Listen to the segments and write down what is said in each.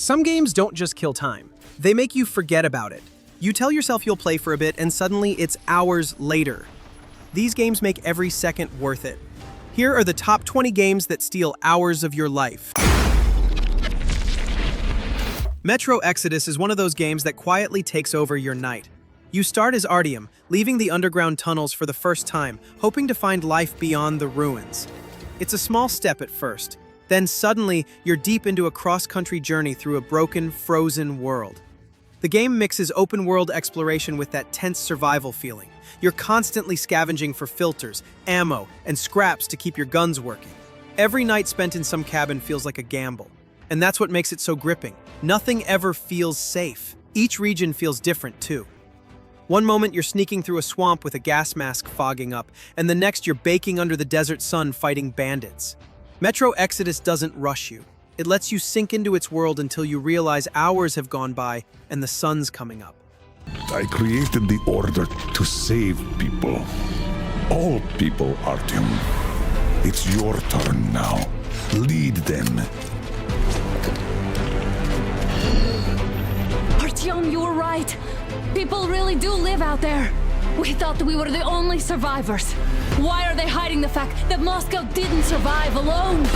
Some games don't just kill time. They make you forget about it. You tell yourself you'll play for a bit and suddenly it's hours later. These games make every second worth it. Here are the top 20 games that steal hours of your life. Metro Exodus is one of those games that quietly takes over your night. You start as Artyom, leaving the underground tunnels for the first time, hoping to find life beyond the ruins. It's a small step at first. Then suddenly, you're deep into a cross-country journey through a broken, frozen world. The game mixes open-world exploration with that tense survival feeling. You're constantly scavenging for filters, ammo, and scraps to keep your guns working. Every night spent in some cabin feels like a gamble. And that's what makes it so gripping. Nothing ever feels safe. Each region feels different, too. One moment you're sneaking through a swamp with a gas mask fogging up, and the next you're baking under the desert sun fighting bandits. Metro Exodus doesn't rush you. It lets you sink into its world until you realize hours have gone by and the sun's coming up. I created the Order to save people. All people, Artyom. It's your turn now. Lead them. Artyom, you were right. People really do live out there. We thought we were the only survivors. Why are they hiding the fact that Moscow didn't survive alone?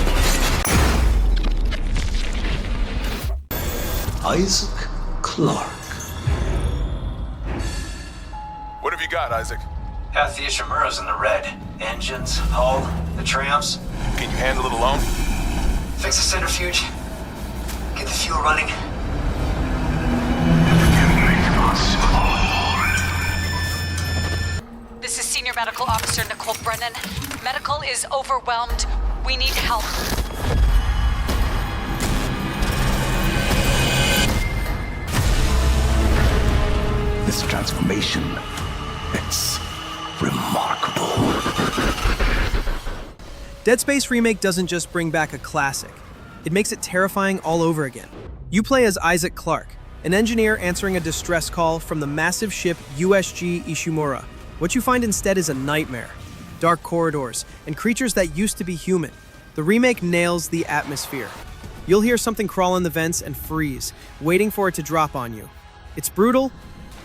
Isaac Clarke. What have you got, Isaac? Half the Ishimura's in the red. Engines, hull, the trams. Can you handle it alone? Fix the centrifuge. Get the fuel running. This is Senior Medical Officer Nicole Brennan. Medical is overwhelmed. We need help. This transformation, it's remarkable. Dead Space Remake doesn't just bring back a classic. It makes it terrifying all over again. You play as Isaac Clarke, an engineer answering a distress call from the massive ship USG Ishimura. What you find instead is a nightmare. Dark corridors, and creatures that used to be human. The remake nails the atmosphere. You'll hear something crawl in the vents and freeze, waiting for it to drop on you. It's brutal,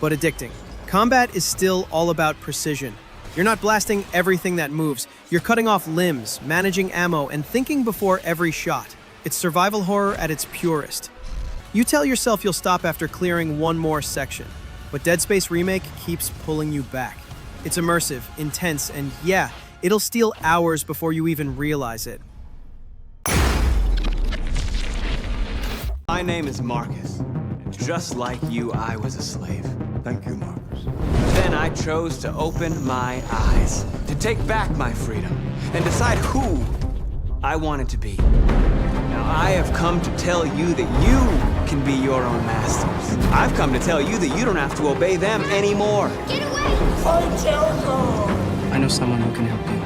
but addicting. Combat is still all about precision. You're not blasting everything that moves. You're cutting off limbs, managing ammo, and thinking before every shot. It's survival horror at its purest. You tell yourself you'll stop after clearing one more section, but Dead Space Remake keeps pulling you back. It's immersive, intense, and yeah, it'll steal hours before you even realize it. My name is Marcus. Just like you, I was a slave. Thank you, Marcus. Then I chose to open my eyes, to take back my freedom, and decide who I wanted to be. Now I have come to tell you that you can be your own masters. I've come to tell you that you don't have to obey them anymore. Get away! Fight Jericho! I know someone who can help you.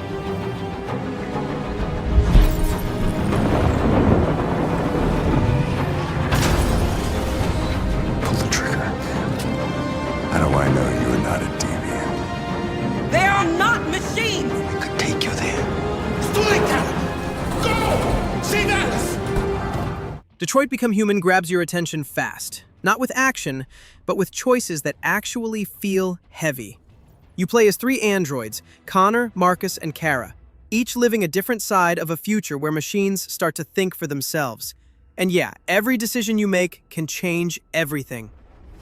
Pull the trigger. How do I know you are not a deviant? They are not machines! I could take you there. Go! See that? Detroit Become Human grabs your attention fast. Not with action, but with choices that actually feel heavy. You play as 3 androids, Connor, Marcus, and Kara, each living a different side of a future where machines start to think for themselves. And yeah, every decision you make can change everything.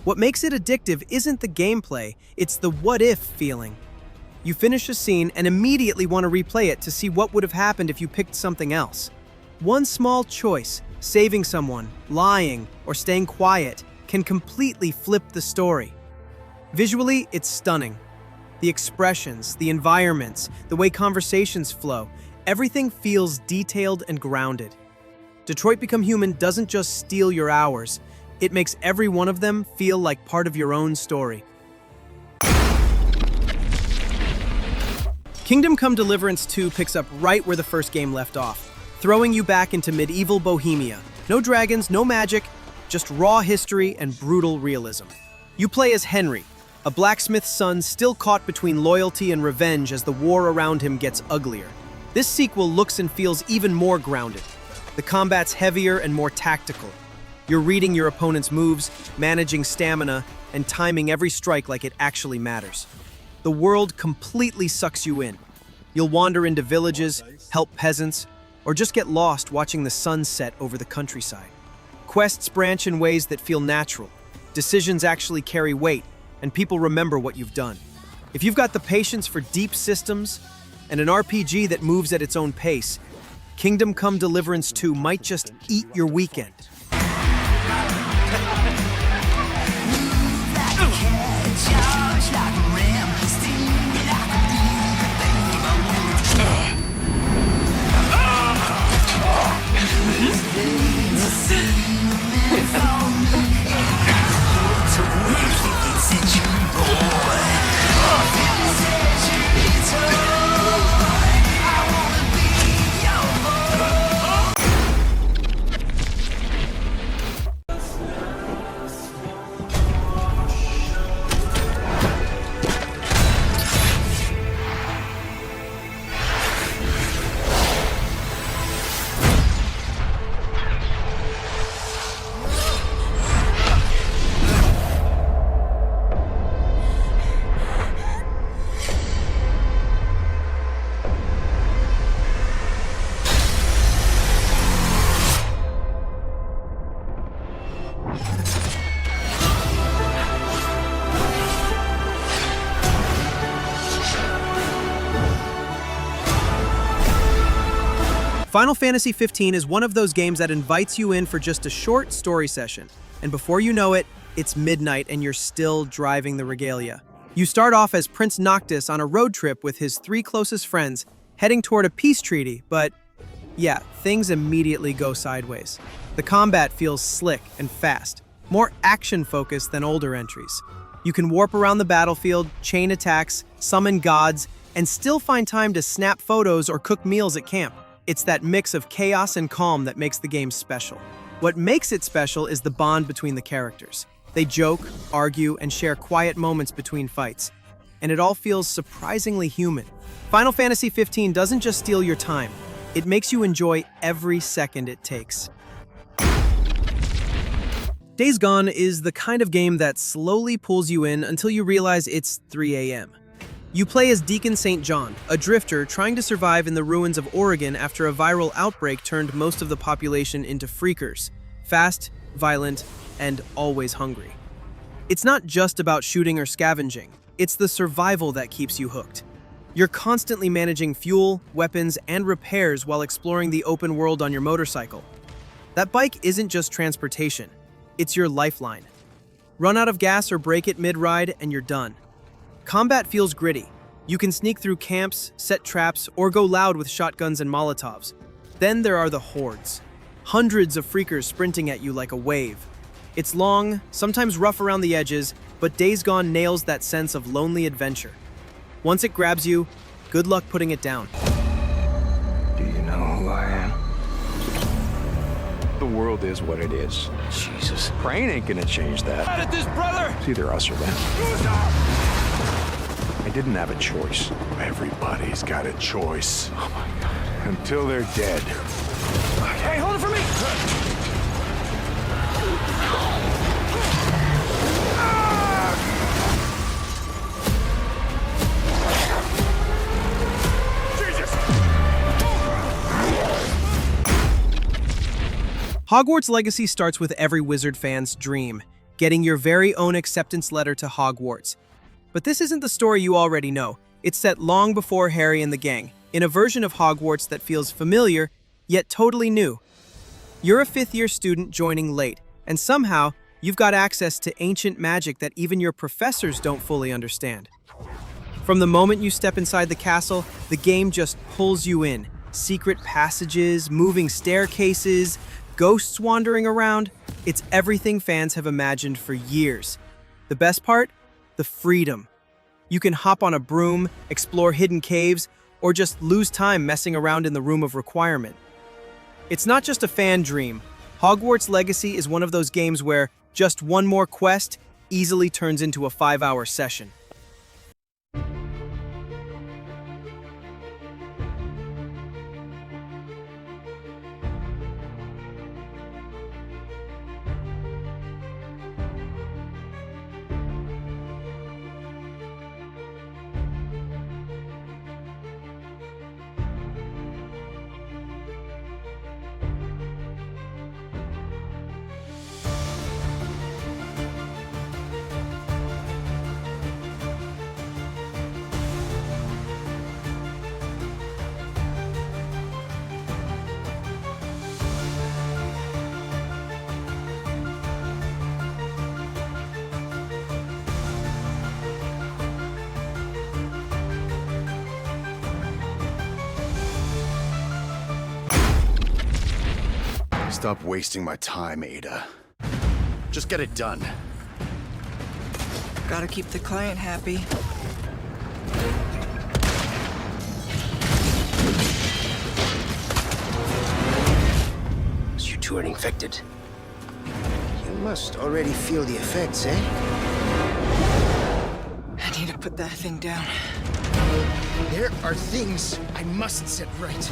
What makes it addictive isn't the gameplay, it's the what-if feeling. You finish a scene and immediately want to replay it to see what would have happened if you picked something else. One small choice, saving someone, lying, or staying quiet, can completely flip the story. Visually, it's stunning. The expressions, the environments, the way conversations flow, everything feels detailed and grounded. Detroit Become Human doesn't just steal your hours, it makes every one of them feel like part of your own story. Kingdom Come Deliverance 2 picks up right where the first game left off, throwing you back into medieval Bohemia. No dragons, no magic, just raw history and brutal realism. You play as Henry, a blacksmith's son still caught between loyalty and revenge as the war around him gets uglier. This sequel looks and feels even more grounded. The combat's heavier and more tactical. You're reading your opponent's moves, managing stamina, and timing every strike like it actually matters. The world completely sucks you in. You'll wander into villages, help peasants, or just get lost watching the sun set over the countryside. Quests branch in ways that feel natural. Decisions actually carry weight, and people remember what you've done. If you've got the patience for deep systems and an RPG that moves at its own pace, Kingdom Come Deliverance 2 might just eat your weekend. Final Fantasy XV is one of those games that invites you in for just a short story session, and before you know it, it's midnight and you're still driving the regalia. You start off as Prince Noctis on a road trip with his 3 closest friends, heading toward a peace treaty, but yeah, things immediately go sideways. The combat feels slick and fast, more action-focused than older entries. You can warp around the battlefield, chain attacks, summon gods, and still find time to snap photos or cook meals at camp. It's that mix of chaos and calm that makes the game special. What makes it special is the bond between the characters. They joke, argue, and share quiet moments between fights, and it all feels surprisingly human. Final Fantasy XV doesn't just steal your time, it makes you enjoy every second it takes. Days Gone is the kind of game that slowly pulls you in until you realize it's 3 a.m. You play as Deacon St. John, a drifter trying to survive in the ruins of Oregon after a viral outbreak turned most of the population into freakers. Fast, violent, and always hungry. It's not just about shooting or scavenging, it's the survival that keeps you hooked. You're constantly managing fuel, weapons, and repairs while exploring the open world on your motorcycle. That bike isn't just transportation, it's your lifeline. Run out of gas or break it mid-ride and you're done. Combat feels gritty. You can sneak through camps, set traps, or go loud with shotguns and Molotovs. Then there are the hordes. Hundreds of freakers sprinting at you like a wave. It's long, sometimes rough around the edges, but Days Gone nails that sense of lonely adventure. Once it grabs you, good luck putting it down. Do you know who I am? The world is what it is. Jesus. Praying ain't gonna change that. Out at this, brother! It's either us or them. I didn't have a choice. Everybody's got a choice. Oh my God. Until they're dead. Hey, hold it for me! Hogwarts Legacy starts with every wizard fan's dream, getting your very own acceptance letter to Hogwarts. But this isn't the story you already know. It's set long before Harry and the gang, in a version of Hogwarts that feels familiar, yet totally new. You're a 5th-year student joining late, and somehow, you've got access to ancient magic that even your professors don't fully understand. From the moment you step inside the castle, the game just pulls you in. Secret passages, moving staircases, ghosts wandering around. It's everything fans have imagined for years. The best part? The freedom. You can hop on a broom, explore hidden caves, or just lose time messing around in the Room of Requirement. It's not just a fan dream. Hogwarts Legacy is one of those games where just one more quest easily turns into a 5-hour session. Stop wasting my time, Ada. Just get it done. Gotta keep the client happy. You two are infected. You must already feel the effects, eh? I need to put that thing down. There are things I must set right.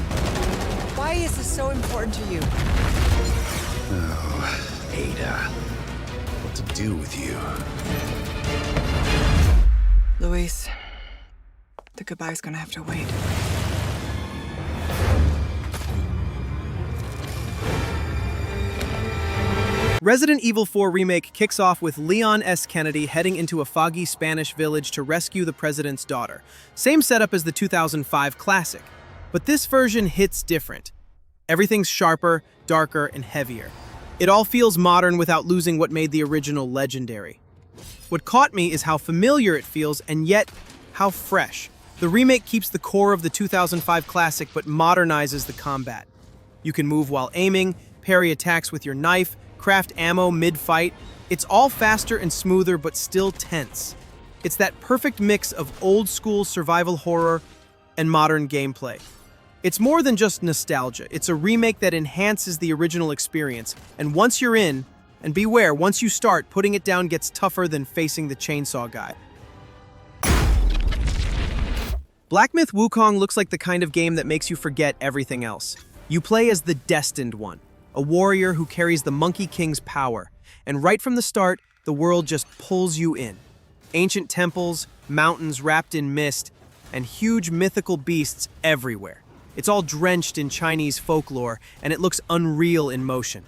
Why is this so important to you? Oh, Ada. What to do with you? Luis, the goodbye's gonna have to wait. Resident Evil 4 Remake kicks off with Leon S. Kennedy heading into a foggy Spanish village to rescue the president's daughter. Same setup as the 2005 classic, but this version hits different. Everything's sharper, darker, and heavier. It all feels modern without losing what made the original legendary. What caught me is how familiar it feels and yet how fresh. The remake keeps the core of the 2005 classic but modernizes the combat. You can move while aiming, parry attacks with your knife, craft ammo mid-fight. It's all faster and smoother but still tense. It's that perfect mix of old-school survival horror and modern gameplay. It's more than just nostalgia. It's a remake that enhances the original experience. And once you're in, and beware, once you start, putting it down gets tougher than facing the chainsaw guy. Black Myth Wukong looks like the kind of game that makes you forget everything else. You play as the Destined One, a warrior who carries the Monkey King's power. And right from the start, the world just pulls you in. Ancient temples, mountains wrapped in mist, and huge mythical beasts everywhere. It's all drenched in Chinese folklore, and it looks unreal in motion.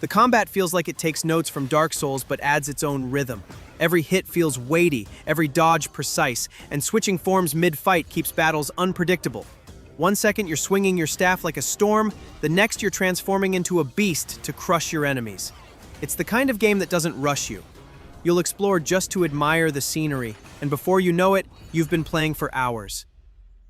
The combat feels like it takes notes from Dark Souls but adds its own rhythm. Every hit feels weighty, every dodge precise, and switching forms mid-fight keeps battles unpredictable. One second you're swinging your staff like a storm, the next you're transforming into a beast to crush your enemies. It's the kind of game that doesn't rush you. You'll explore just to admire the scenery, and before you know it, you've been playing for hours.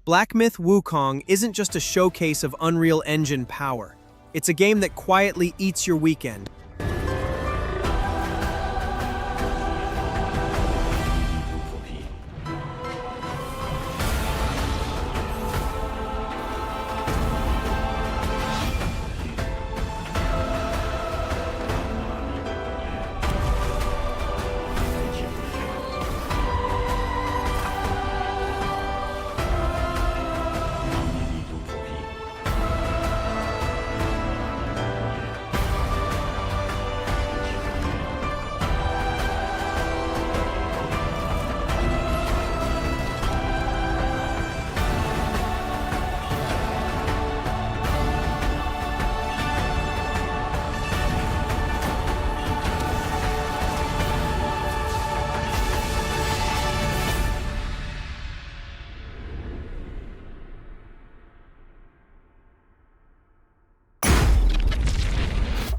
Black Myth Wukong isn't just a showcase of Unreal Engine power. It's a game that quietly eats your weekend.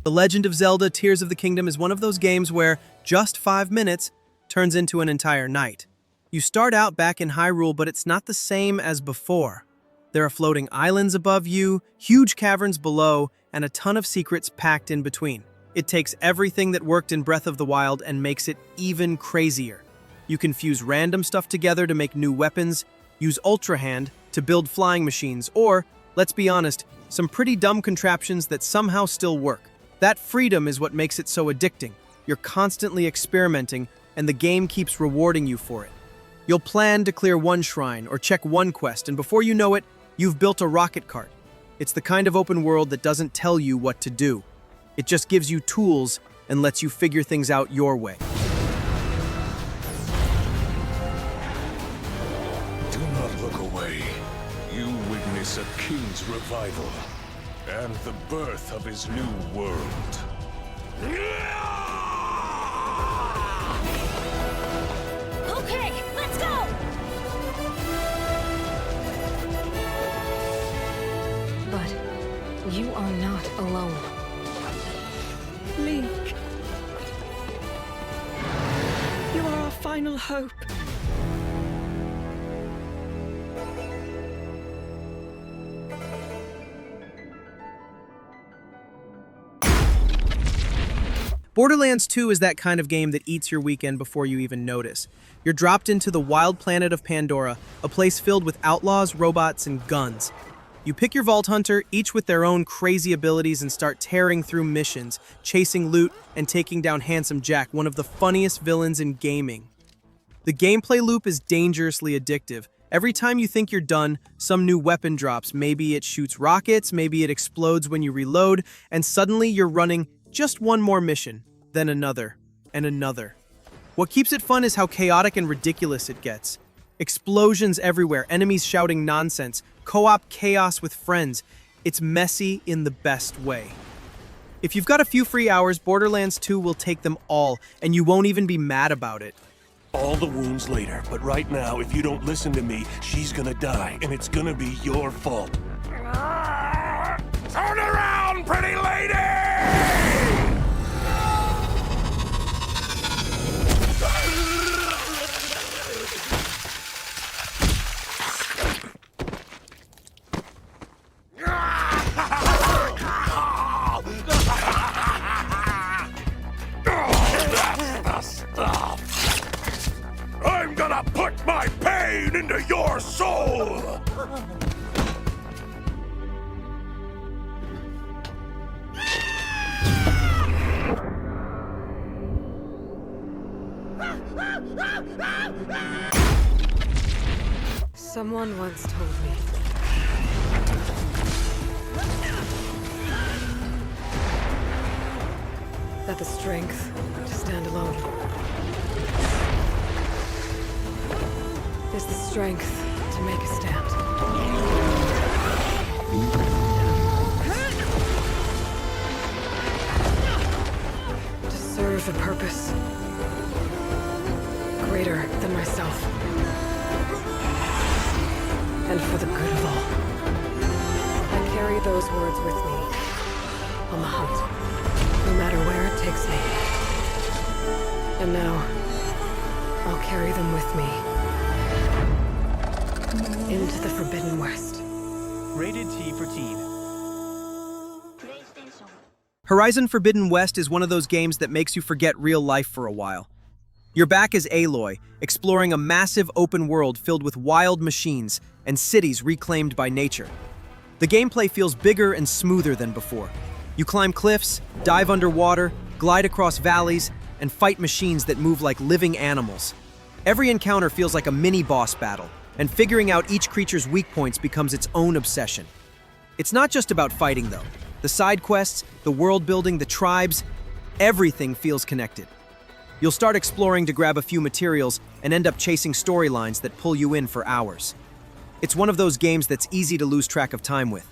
The Legend of Zelda Tears of the Kingdom is one of those games where just 5 minutes turns into an entire night. You start out back in Hyrule, but it's not the same as before. There are floating islands above you, huge caverns below, and a ton of secrets packed in between. It takes everything that worked in Breath of the Wild and makes it even crazier. You can fuse random stuff together to make new weapons, use Ultra Hand to build flying machines, or, let's be honest, some pretty dumb contraptions that somehow still work. That freedom is what makes it so addicting. You're constantly experimenting, and the game keeps rewarding you for it. You'll plan to clear one shrine or check one quest, and before you know it, you've built a rocket cart. It's the kind of open world that doesn't tell you what to do. It just gives you tools and lets you figure things out your way. Do not look away. You witness a king's revival and the birth of his new world. Okay, let's go! But you are not alone. Link. You are our final hope. Borderlands 2 is that kind of game that eats your weekend before you even notice. You're dropped into the wild planet of Pandora, a place filled with outlaws, robots, and guns. You pick your Vault Hunter, each with their own crazy abilities, and start tearing through missions, chasing loot, and taking down Handsome Jack, one of the funniest villains in gaming. The gameplay loop is dangerously addictive. Every time you think you're done, some new weapon drops. Maybe it shoots rockets, maybe it explodes when you reload, and suddenly you're running just one more mission, then another, and another. What keeps it fun is how chaotic and ridiculous it gets. Explosions everywhere, enemies shouting nonsense, co-op chaos with friends. It's messy in the best way. If you've got a few free hours, Borderlands 2 will take them all, and you won't even be mad about it. All the wounds later, but right now, if you don't listen to me, she's gonna die, and it's gonna be your fault. Turn around, pretty lady! I'm gonna put my pain into your soul! Someone once told me that the strength to stand alone is the strength to make a stand. To serve a purpose greater than myself. And for the good of all. I carry those words with me on the hunt, no matter where it takes me. And now, I'll carry them with me into the Forbidden West. Rated T for teen. Horizon Forbidden West is one of those games that makes you forget real life for a while. You're back as Aloy, exploring a massive open world filled with wild machines and cities reclaimed by nature. The gameplay feels bigger and smoother than before. You climb cliffs, dive underwater, glide across valleys, and fight machines that move like living animals. Every encounter feels like a mini-boss battle, and figuring out each creature's weak points becomes its own obsession. It's not just about fighting, though. The side quests, the world building, the tribes, everything feels connected. You'll start exploring to grab a few materials and end up chasing storylines that pull you in for hours. It's one of those games that's easy to lose track of time with.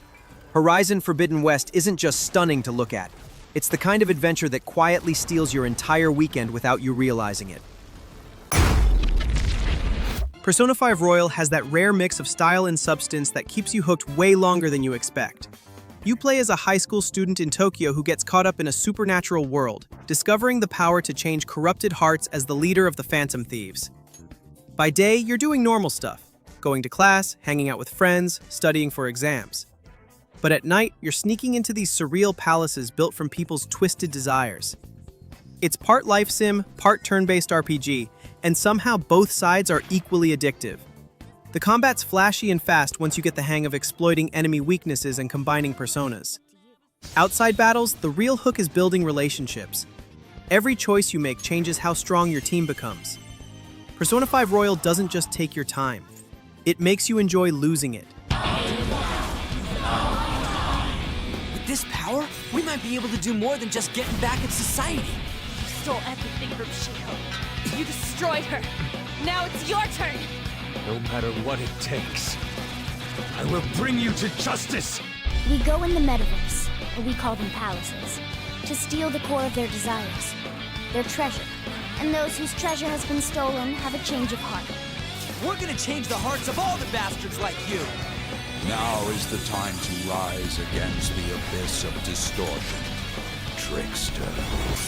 Horizon Forbidden West isn't just stunning to look at. It's the kind of adventure that quietly steals your entire weekend without you realizing it. Persona 5 Royal has that rare mix of style and substance that keeps you hooked way longer than you expect. You play as a high school student in Tokyo who gets caught up in a supernatural world, discovering the power to change corrupted hearts as the leader of the Phantom Thieves. By day, you're doing normal stuff, going to class, hanging out with friends, studying for exams. But at night, you're sneaking into these surreal palaces built from people's twisted desires. It's part life sim, part turn-based RPG, and somehow both sides are equally addictive. The combat's flashy and fast once you get the hang of exploiting enemy weaknesses and combining personas. Outside battles, the real hook is building relationships. Every choice you make changes how strong your team becomes. Persona 5 Royal doesn't just take your time. It makes you enjoy losing it. With this power, we might be able to do more than just getting back at society. You stole everything from Shiko. You destroyed her. Now it's your turn. No matter what it takes, I will bring you to justice! We go in the metaverse, or we call them palaces, to steal the core of their desires, their treasure. And those whose treasure has been stolen have a change of heart. We're gonna change the hearts of all the bastards like you! Now is the time to rise against the abyss of distortion, trickster.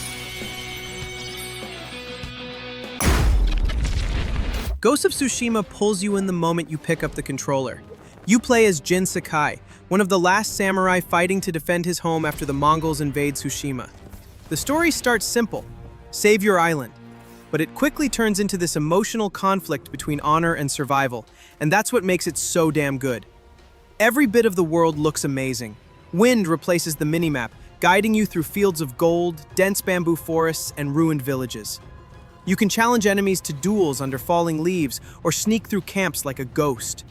Ghost of Tsushima pulls you in the moment you pick up the controller. You play as Jin Sakai, one of the last samurai fighting to defend his home after the Mongols invade Tsushima. The story starts simple: save your island. But it quickly turns into this emotional conflict between honor and survival, and that's what makes it so damn good. Every bit of the world looks amazing. Wind replaces the minimap, guiding you through fields of gold, dense bamboo forests, and ruined villages. You can challenge enemies to duels under falling leaves or sneak through camps like a ghost.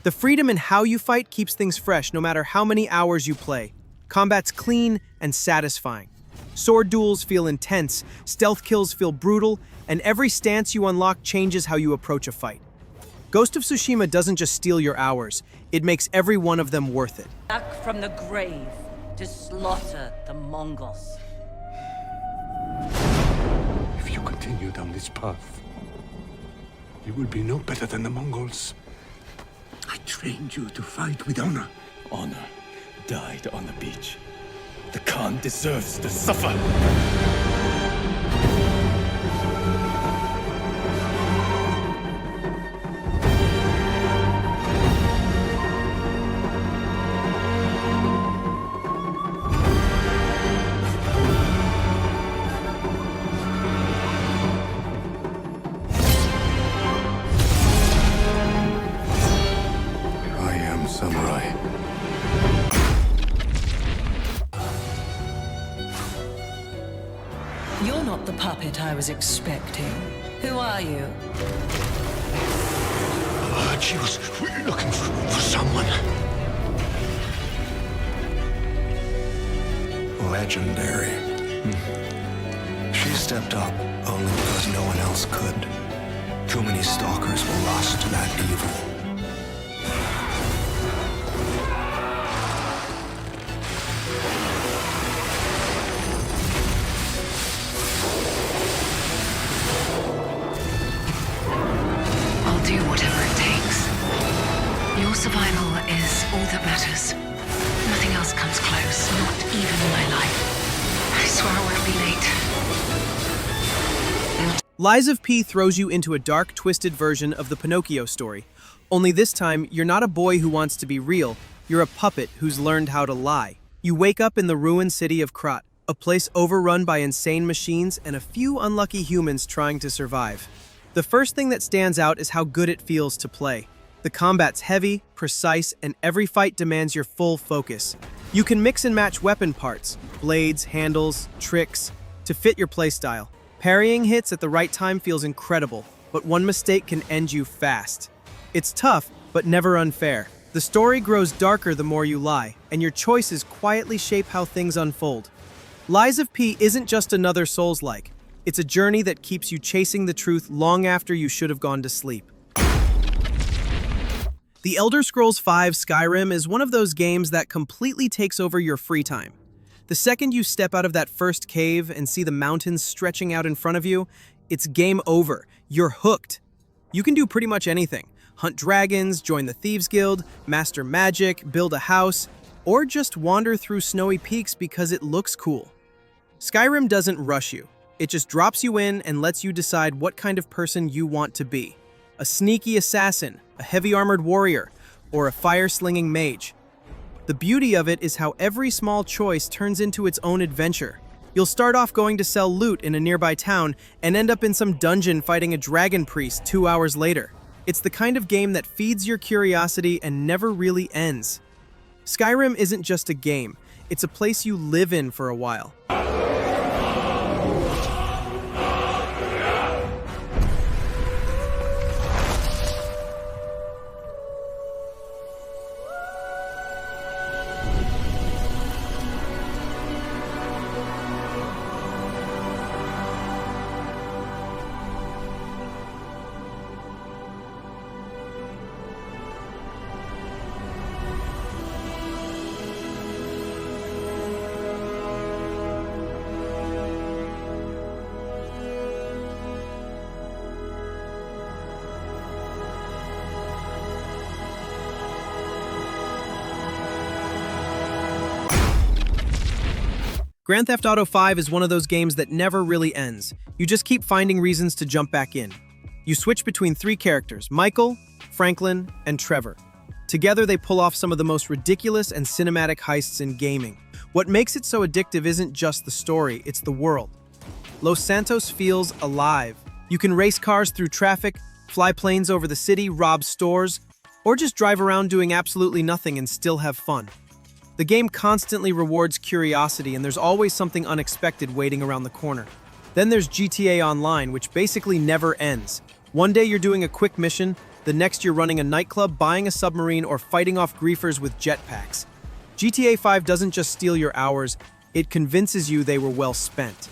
The freedom in how you fight keeps things fresh no matter how many hours you play. Combat's clean and satisfying. Sword duels feel intense, stealth kills feel brutal, and every stance you unlock changes how you approach a fight. Ghost of Tsushima doesn't just steal your hours, it makes every one of them worth it. Back from the grave to slaughter the Mongols. If you continue down this path, you will be no better than the Mongols. I trained you to fight with honor. Honor died on the beach. The Khan deserves to suffer. I am samurai. You're not the puppet I was expecting. Who are you? She was looking for someone. Legendary. She stepped up only because no one else could. Too many stalkers were lost to that evil. Do whatever it takes. Your survival is all that matters. Nothing else comes close, not even my life. I swear I won't be late. Lies of P throws you into a dark, twisted version of the Pinocchio story. Only this time, you're not a boy who wants to be real, you're a puppet who's learned how to lie. You wake up in the ruined city of Krat, a place overrun by insane machines and a few unlucky humans trying to survive. The first thing that stands out is how good it feels to play. The combat's heavy, precise, and every fight demands your full focus. You can mix and match weapon parts, blades, handles, tricks, to fit your playstyle. Parrying hits at the right time feels incredible, but one mistake can end you fast. It's tough, but never unfair. The story grows darker the more you lie, and your choices quietly shape how things unfold. Lies of P isn't just another Souls-like. It's a journey that keeps you chasing the truth long after you should have gone to sleep. The Elder Scrolls V Skyrim is one of those games that completely takes over your free time. The second you step out of that first cave and see the mountains stretching out in front of you, it's game over. You're hooked. You can do pretty much anything. Hunt dragons, join the Thieves Guild, master magic, build a house, or just wander through snowy peaks because it looks cool. Skyrim doesn't rush you. It just drops you in and lets you decide what kind of person you want to be. A sneaky assassin, a heavy-armored warrior, or a fire-slinging mage. The beauty of it is how every small choice turns into its own adventure. You'll start off going to sell loot in a nearby town and end up in some dungeon fighting a dragon priest 2 hours later. It's the kind of game that feeds your curiosity and never really ends. Skyrim isn't just a game, it's a place you live in for a while. Grand Theft Auto V is one of those games that never really ends. You just keep finding reasons to jump back in. You switch between 3 characters, Michael, Franklin, and Trevor. Together, they pull off some of the most ridiculous and cinematic heists in gaming. What makes it so addictive isn't just the story, it's the world. Los Santos feels alive. You can race cars through traffic, fly planes over the city, rob stores, or just drive around doing absolutely nothing and still have fun. The game constantly rewards curiosity, and there's always something unexpected waiting around the corner. Then there's GTA Online, which basically never ends. One day you're doing a quick mission, the next you're running a nightclub, buying a submarine, or fighting off griefers with jetpacks. GTA 5 doesn't just steal your hours, it convinces you they were well spent.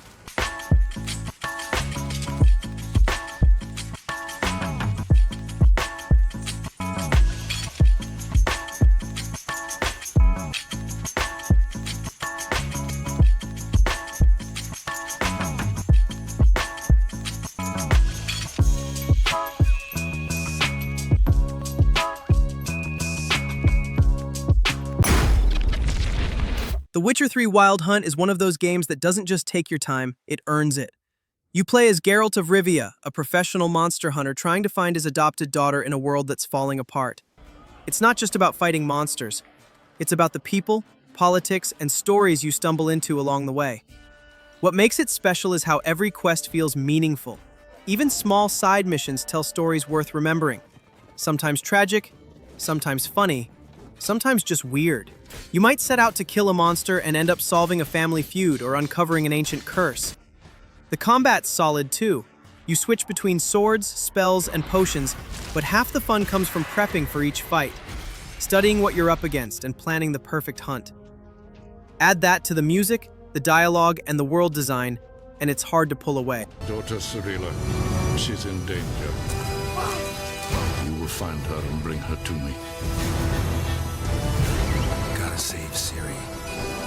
The Witcher 3 Wild Hunt is one of those games that doesn't just take your time, it earns it. You play as Geralt of Rivia, a professional monster hunter trying to find his adopted daughter in a world that's falling apart. It's not just about fighting monsters. It's about the people, politics, and stories you stumble into along the way. What makes it special is how every quest feels meaningful. Even small side missions tell stories worth remembering. Sometimes tragic, sometimes funny, sometimes just weird. You might set out to kill a monster and end up solving a family feud or uncovering an ancient curse. The combat's solid too. You switch between swords, spells, and potions, but half the fun comes from prepping for each fight, studying what you're up against and planning the perfect hunt. Add that to the music, the dialogue, and the world design, and it's hard to pull away. Daughter Cirilla, she's in danger. You will find her and bring her to me. Gotta save Ciri,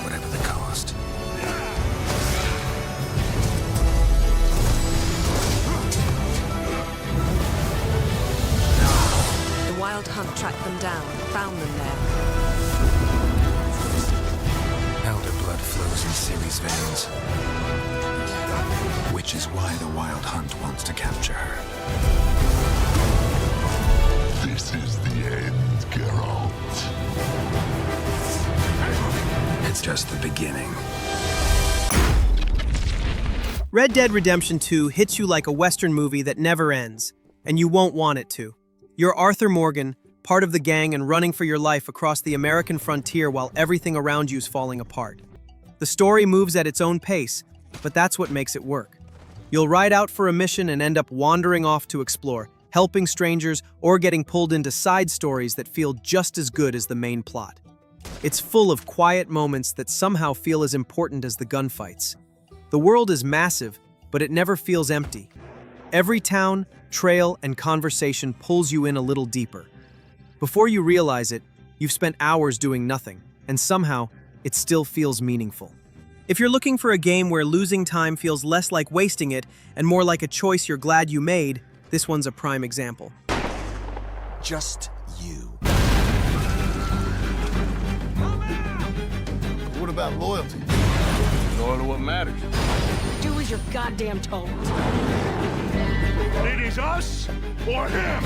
whatever the cost. The Wild Hunt tracked them down, found them there. Elder blood flows in Ciri's veins, which is why the Wild Hunt wants to capture her. This is the end, Geralt. It's just the beginning. Red Dead Redemption 2 hits you like a Western movie that never ends, and you won't want it to. You're Arthur Morgan, part of the gang and running for your life across the American frontier while everything around you's falling apart. The story moves at its own pace, but that's what makes it work. You'll ride out for a mission and end up wandering off to explore, helping strangers, or getting pulled into side stories that feel just as good as the main plot. It's full of quiet moments that somehow feel as important as the gunfights. The world is massive, but it never feels empty. Every town, trail, and conversation pulls you in a little deeper. Before you realize it, you've spent hours doing nothing, and somehow, it still feels meaningful. If you're looking for a game where losing time feels less like wasting it and more like a choice you're glad you made, this one's a prime example. Just you. What about loyalty? Loyal to what matters. Do as you're goddamn told. It is us or him.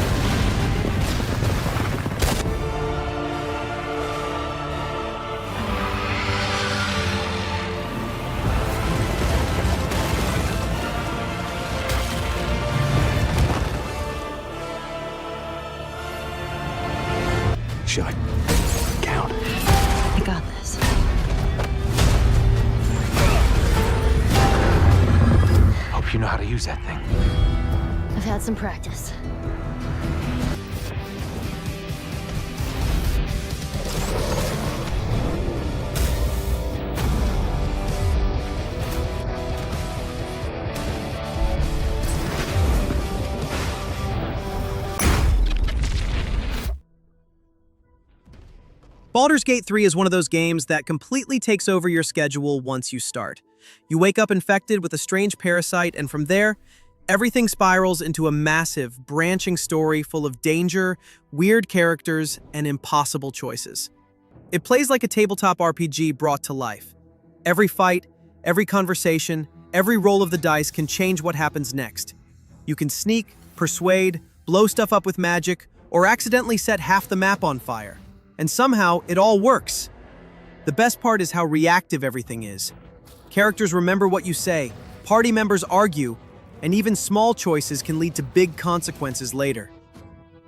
Shut. Count. I got this. Hope you know how to use that thing. I've had some practice. Baldur's Gate 3 is one of those games that completely takes over your schedule once you start. You wake up infected with a strange parasite, and from there, everything spirals into a massive, branching story full of danger, weird characters, and impossible choices. It plays like a tabletop RPG brought to life. Every fight, every conversation, every roll of the dice can change what happens next. You can sneak, persuade, blow stuff up with magic, or accidentally set half the map on fire. And somehow, it all works. The best part is how reactive everything is. Characters remember what you say, party members argue, and even small choices can lead to big consequences later.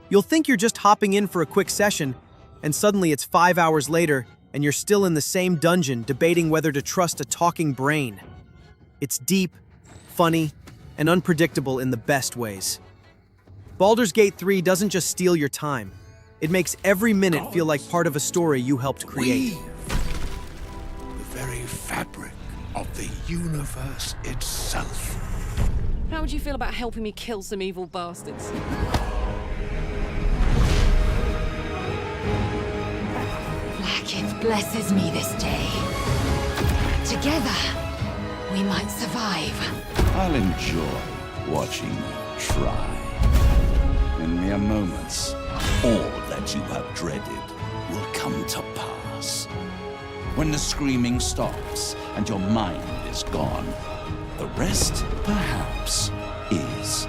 You'll think you're just hopping in for a quick session, and suddenly it's 5 hours later, and you're still in the same dungeon debating whether to trust a talking brain. It's deep, funny, and unpredictable in the best ways. Baldur's Gate 3 doesn't just steal your time. It makes every minute feel like part of a story you helped create. The very fabric of the universe itself. How would you feel about helping me kill some evil bastards? Blackith blesses me this day. Together, we might survive. I'll enjoy watching you try. In mere moments, all that you have dreaded will come to pass. When the screaming stops and your mind is gone, the rest, perhaps, is